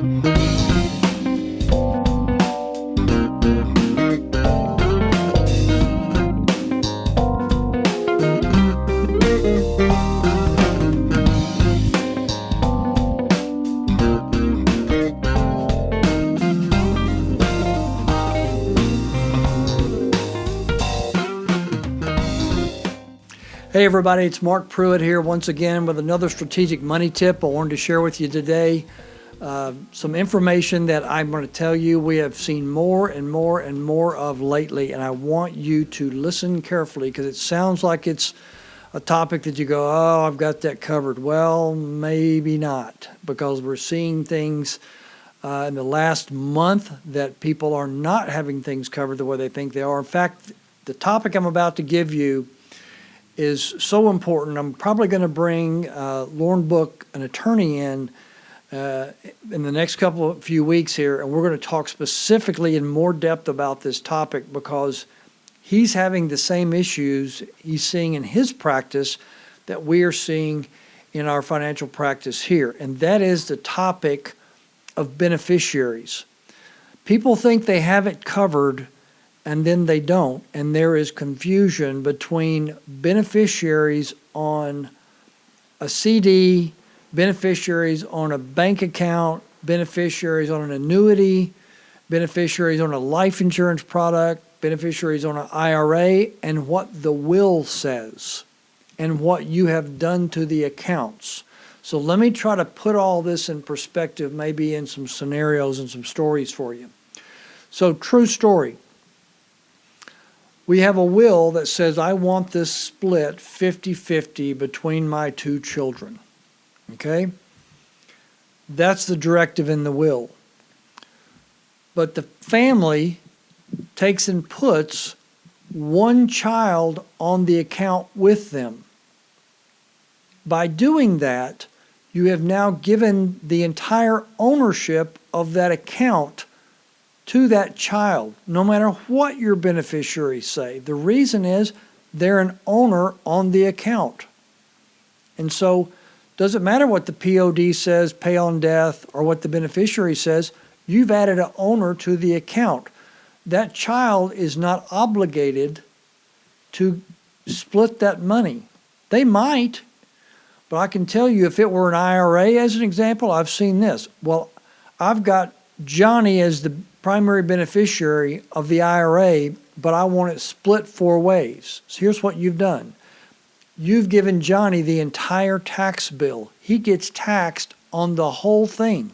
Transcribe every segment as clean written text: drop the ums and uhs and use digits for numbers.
Hey everybody, it's Mark Pruitt here once again with another strategic money tip I wanted to share with you today. Some information that I'm going to tell you we have seen more and more and more of lately, and I want you to listen carefully because it sounds like it's a topic that you go, oh, I've got that covered. Well, maybe not, because we're seeing things in the last month that people are not having things covered the way they think they are. In fact, the topic I'm about to give you is so important. I'm probably going to bring Lauren Book, an attorney, in the next few weeks here, and we're going to talk specifically in more depth about this topic because he's having the same issues he's seeing in his practice that we are seeing in our financial practice here, and that is the topic of beneficiaries. People think they have it covered, and then they don't, and there is confusion between beneficiaries on a CD, beneficiaries on a bank account, beneficiaries on an annuity, beneficiaries on a life insurance product, beneficiaries on an IRA, and what the will says, and what you have done to the accounts. So let me try to put all this in perspective, maybe in some scenarios and some stories for you. So, true story. We have a will that says I want this split 50-50 between my two children. Okay? That's the directive in the will. But the family takes and puts one child on the account with them. By doing that, you have now given the entire ownership of that account to that child, no matter what your beneficiaries say. The reason is they're an owner on the account. And so doesn't matter what the POD says, pay on death, or what the beneficiary says, you've added an owner to the account. That child is not obligated to split that money. They might, but I can tell you if it were an IRA as an example, I've seen this. Well, I've got Johnny as the primary beneficiary of the IRA, but I want it split 4 ways. So here's what you've done. You've given Johnny the entire tax bill. He gets taxed on the whole thing.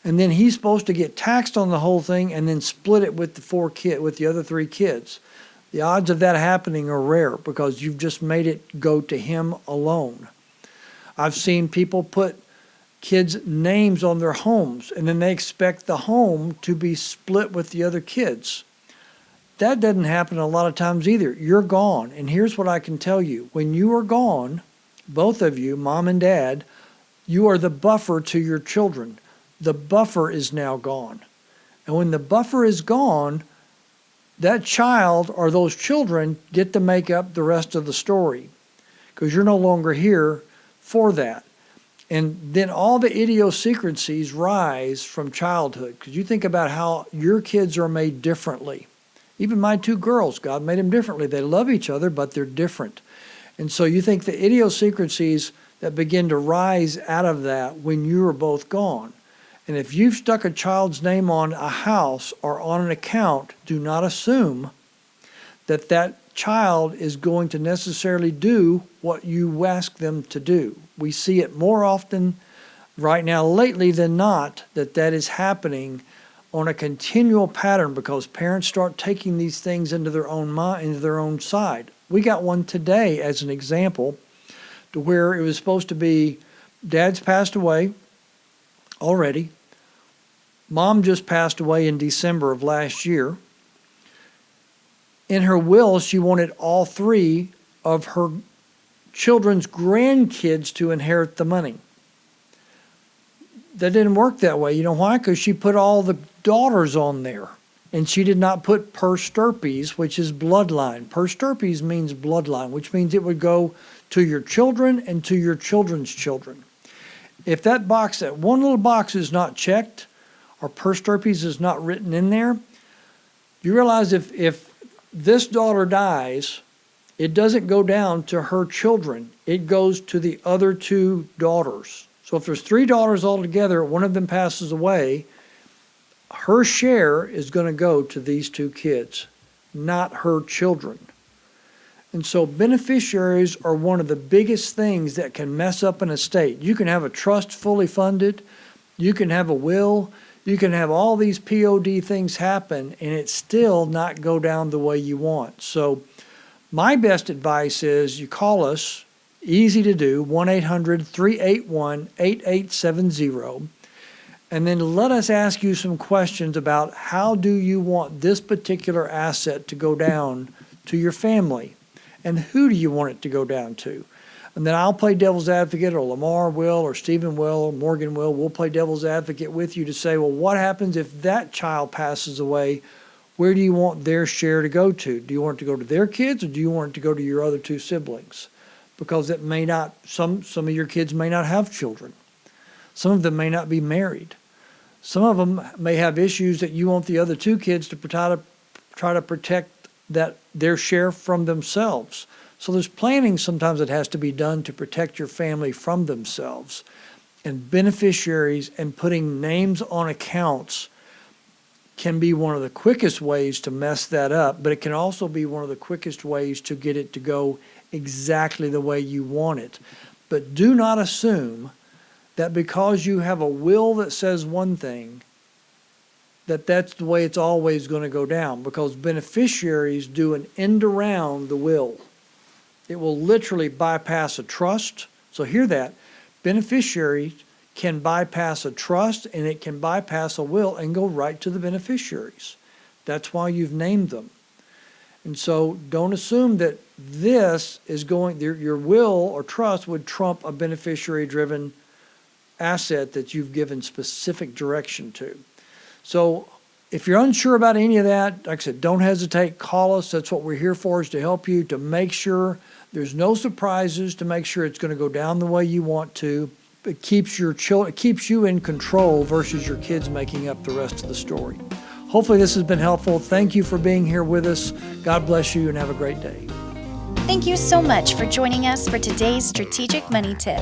And then he's supposed to get taxed on the whole thing and then split it with the other 3 kids. The odds of that happening are rare because you've just made it go to him alone. I've seen people put kids' names on their homes, and then they expect the home to be split with the other kids. That doesn't happen a lot of times either. You're gone, and here's what I can tell you. When you are gone, both of you, mom and dad, you are the buffer to your children. The buffer is now gone. And when the buffer is gone, that child or those children get to make up the rest of the story because you're no longer here for that. And then all the idiosyncrasies rise from childhood because you think about how your kids are made differently. Even my 2 girls, God made them differently. They love each other, but they're different. And so you think the idiosyncrasies that begin to rise out of that when you are both gone. And if you've stuck a child's name on a house or on an account, do not assume that that child is going to necessarily do what you ask them to do. We see it more often right now lately than not that is happening on a continual pattern because parents start taking these things into their own mind, into their own side. We got one today as an example to where it was supposed to be dad's passed away already. Mom just passed away in December of last year. In her will, she wanted all 3 of her children's grandkids to inherit the money. That didn't work that way. You know why? Because she put all the daughters on there. And she did not put per stirpes, which is bloodline. Per stirpes means bloodline, which means it would go to your children and to your children's children. If that box, that one little box is not checked, or per stirpes is not written in there, you realize if this daughter dies, it doesn't go down to her children. It goes to the other two daughters. So if there's 3 daughters altogether, one of them passes away, her share is going to go to these 2 kids, not her children. And so beneficiaries are one of the biggest things that can mess up an estate. You can have a trust fully funded, you can have a will, you can have all these POD things happen, and it still not go down the way you want. So my best advice is you call us, easy to do, 1-800-381-8870, and then let us ask you some questions about how do you want this particular asset to go down to your family, and who do you want it to go down to. And then I'll play devil's advocate, or Lamar will, or Stephen will, or Morgan will. We'll play devil's advocate with you to say, well, what happens if that child passes away? Where do you want their share to go to? Do you want it to go to their kids, or do you want it to go to your other 2 siblings? Because it may not, some of your kids may not have children. Some of them may not be married. Some of them may have issues that you want the other 2 kids to try to protect their share from themselves. So there's planning sometimes that has to be done to protect your family from themselves. And beneficiaries and putting names on accounts can be one of the quickest ways to mess that up, but it can also be one of the quickest ways to get it to go exactly the way you want it. But do not assume that because you have a will that says one thing, that that's the way it's always going to go down, because beneficiaries do an end around the will. It will literally bypass a trust. So hear that. Beneficiaries can bypass a trust, and it can bypass a will and go right to the beneficiaries. That's why you've named them. And so don't assume that this is going, your will or trust would trump a beneficiary-driven asset that you've given specific direction to. So if you're unsure about any of that, like I said, don't hesitate, call us. That's what we're here for, is to help you to make sure there's no surprises, to make sure it's going to go down the way you want to. It keeps it keeps you in control versus your kids making up the rest of the story. Hopefully this has been helpful. Thank you for being here with us. God bless you and have a great day. Thank you so much for joining us for today's Strategic Money Tip.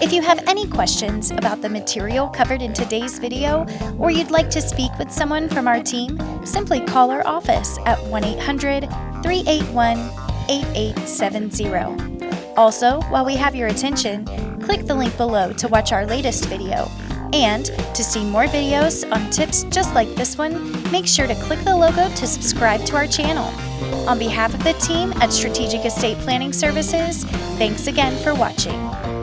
If you have any questions about the material covered in today's video, or you'd like to speak with someone from our team, simply call our office at 1-800-381-8870. Also, while we have your attention, click the link below to watch our latest video. And to see more videos on tips just like this one, make sure to click the logo to subscribe to our channel. On behalf of the team at Strategic Estate Planning Services, thanks again for watching.